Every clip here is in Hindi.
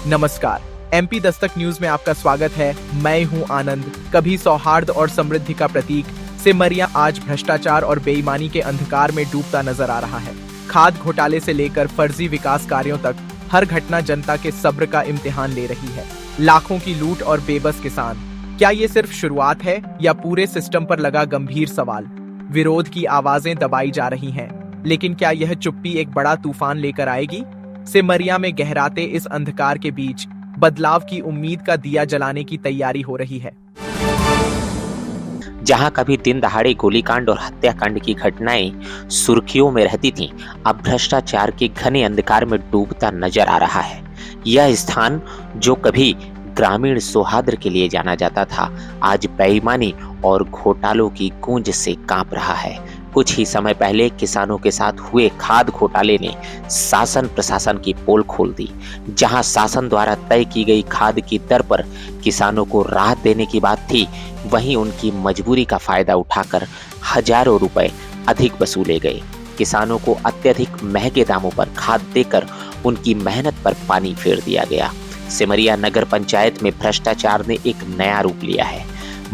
नमस्कार, एमपी दस्तक न्यूज में आपका स्वागत है। मैं हूं आनंद। कभी सौहार्द और समृद्धि का प्रतीक सिमरिया आज भ्रष्टाचार और बेईमानी के अंधकार में डूबता नजर आ रहा है। खाद घोटाले से लेकर फर्जी विकास कार्यों तक हर घटना जनता के सब्र का इम्तिहान ले रही है। लाखों की लूट और बेबस किसान। क्या ये सिर्फ शुरुआत है या पूरे सिस्टम पर लगा गंभीर सवाल? विरोध की आवाजें दबाई जा रही हैं, लेकिन क्या यह चुप्पी एक बड़ा तूफान लेकर आएगी? सिमरिया में गहराते इस अंधकार के बीच बदलाव की उम्मीद का दिया जलाने की तैयारी हो रही है। जहां कभी दिन दहाड़े गोलीकांड और हत्याकांड की घटनाएं सुर्खियों में रहती थीं, अब भ्रष्टाचार के घने अंधकार में डूबता नजर आ रहा है। यह स्थान जो कभी ग्रामीण सौहार्द के लिए जाना जाता था, आज बेईमानी और घोटालों की गूंज से कांप रहा है। कुछ ही समय पहले किसानों के साथ हुए खाद घोटाले ने शासन प्रशासन की पोल खोल दी। जहां शासन द्वारा तय की गई खाद की दर पर किसानों को राहत देने की बात थी, वहीं उनकी मजबूरी का फायदा उठाकर हजारों रुपए अधिक वसूले गए। किसानों को अत्यधिक महंगे दामों पर खाद देकर उनकी मेहनत पर पानी फेर दिया गया। सिमरिया नगर पंचायत में भ्रष्टाचार ने एक नया रूप लिया है।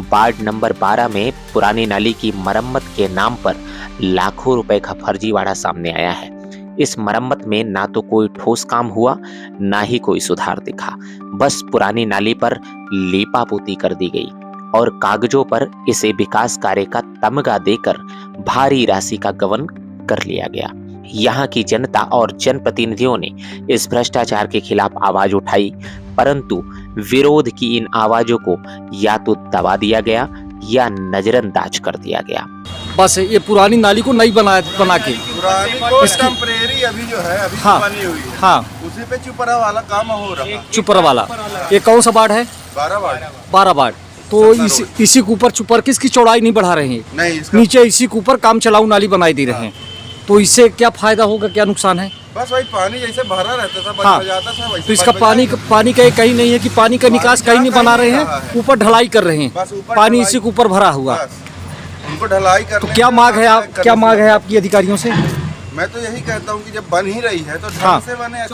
वार्ड नंबर 12 में पुरानी नाली की मरम्मत के नाम पर लाखों रुपए का फर्जीवाड़ा सामने आया है। इस मरम्मत में ना तो कोई ठोस काम हुआ, ना ही कोई सुधार दिखा। बस पुरानी नाली पर लीपापोती कर दी गई और कागजों पर इसे विकास कार्य का तमगा देकर भारी राशि का गबन कर लिया गया। यहाँ की जनता और जनप्रतिनिधियों ने इस भ्रष्टाचार के खिलाफ आवाज उठाई, परंतु विरोध की इन आवाजों को या तो दबा दिया गया या नजरअंदाज कर दिया गया। बस ये पुरानी नाली को नई बना के पुरानी को टेम्परेरी अभी जो है अभी हाँ, बनी हुई है। हाँ, उसी पे चुपरा वाला काम हो रहा है। चुपर वाला ये कौन सा वार्ड है? 12 वार्ड। तो इसी के ऊपर चुपर किसकी चौड़ाई नहीं बढ़ा रहे हैं? नहीं, नीचे इसी के ऊपर काम चलाऊ नाली बनाई दे रहे हैं। तो इससे क्या फायदा होगा, क्या नुकसान है? बस वही पानी जैसे भरा रहता था, हाँ, बच जाता था वैसे। तो इसका पानी का कहीं नहीं है कि पानी का निकास कहीं नहीं बना रहे हैं, ऊपर ढलाई कर रहे हैं, पानी इसी के ऊपर भरा हुआ। उनको ढलाई कर। तो क्या मांग है आपकी अधिकारियों से? मैं तो यही कहता हूँ कि जब बन ही रही है तो ढंग से बने,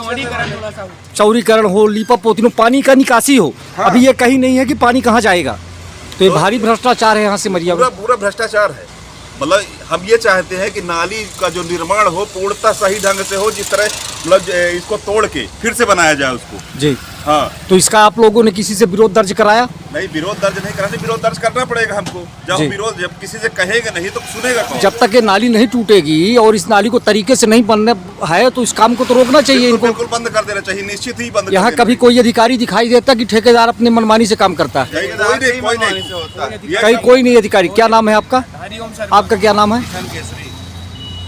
चौड़ीकरण हो, लीपा पोती हो, पानी का निकासी हो। अभी ये कहीं नहीं है कि पानी कहाँ जाएगा। तो ये भारी भ्रष्टाचार है यहाँ से सिमरिया में। पूरा भ्रष्टाचार है। मतलब हम ये चाहते हैं कि नाली का जो निर्माण हो पूर्णतः सही ढंग से हो, जिस तरह मतलब इसको तोड़ के फिर से बनाया जाए उसको। जी हाँ। तो इसका आप लोगों ने किसी से विरोध दर्ज कराया? नहीं, विरोध दर्ज नहीं कराने, विरोध दर्ज करना पड़ेगा हमको। जब किसी से कहेगा नहीं तो सुनेगा कौन? जब तक ये नाली नहीं टूटेगी और इस नाली को तरीके से नहीं बनना है तो इस काम को तो रोकना चाहिए। इनको बिल्कुल बंद कर देना चाहिए, निश्चित ही बंद। यहाँ कभी कोई अधिकारी दिखाई देता कि ठेकेदार अपने मनमानी से काम करता है? कोई नहीं अधिकारी। क्या नाम है आपका? आपका क्या नाम है?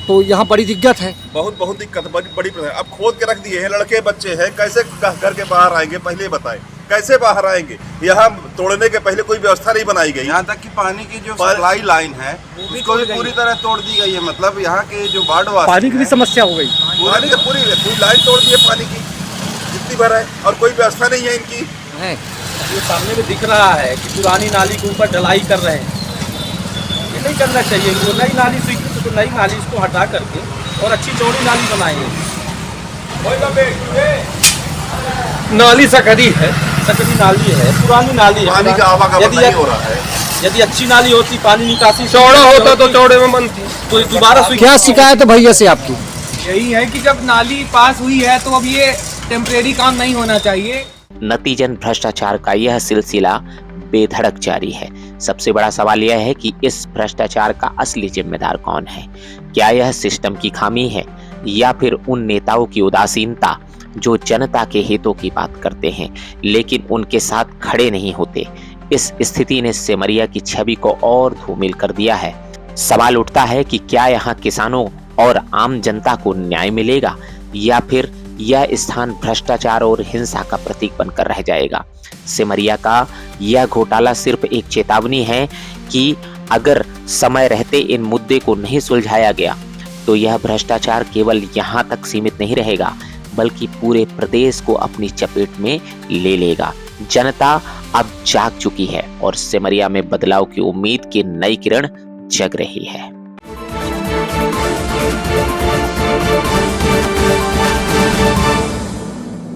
तो यहाँ बड़ी दिक्कत है। बहुत दिक्कत, बड़ी। अब खोद के रख दिए हैं, लड़के बच्चे हैं, कैसे घर के बाहर आएंगे? पहले बताएं, कैसे बाहर आएंगे? यहाँ तोड़ने के पहले कोई व्यवस्था नहीं बनाई गई। यहाँ तक कि पानी की जो सप्लाई लाइन है उसको भी पूरी तरह तोड़ दी गई है। मतलब यहाँ के जो वार्ड वासी, पानी की भी समस्या हो गई। पूरी लाइन तोड़ दी है पानी की, जितनी भर है, और कोई व्यवस्था नहीं है इनकी। ये सामने में दिख रहा है कि पुरानी नाली के ऊपर ढलाई कर रहे हैं। ये नहीं करना चाहिए। वो नई नाली स्वीकृत, तो नई नाली इसको हटा करके और अच्छी चौड़ी नाली बनाएंगे। नाली सकरी नाली है, पुरानी नाली है। पानी का आवागमन नहीं हो रहा है। यदि अच्छी नाली होती, पानी निकासी चौड़ा होता तो चौड़े में बनती, तो दोबारा क्या शिकायत है भैया से आपकी? यही है कि जब नाली पास हुई है तो अब ये टेम्परेरी काम नहीं होना चाहिए। नतीजन भ्रष्टाचार का यह सिलसिला बेधड़क जारी है। सबसे बड़ा सवाल यह है कि इस भ्रष्टाचार का असली जिम्मेदार कौन है? क्या यह सिस्टम की खामी है या फिर उन नेताओं की उदासीनता जो जनता के हितों की बात करते हैं लेकिन उनके साथ खड़े नहीं होते? इस स्थिति ने सिमरिया की छवि को और धूमिल कर दिया है। सवाल उठता है कि क्या यहाँ किसानों और आम जनता को न्याय मिलेगा या फिर यह स्थान भ्रष्टाचार और हिंसा का प्रतीक बनकर रह जाएगा? सिमरिया का यह घोटाला सिर्फ एक चेतावनी है कि अगर समय रहते इन मुद्दे को नहीं सुलझाया गया तो यह भ्रष्टाचार केवल यहाँ तक सीमित नहीं रहेगा, बल्कि पूरे प्रदेश को अपनी चपेट में ले लेगा। जनता अब जाग चुकी है और सिमरिया में बदलाव की उम्मीद की नई किरण जग रही है।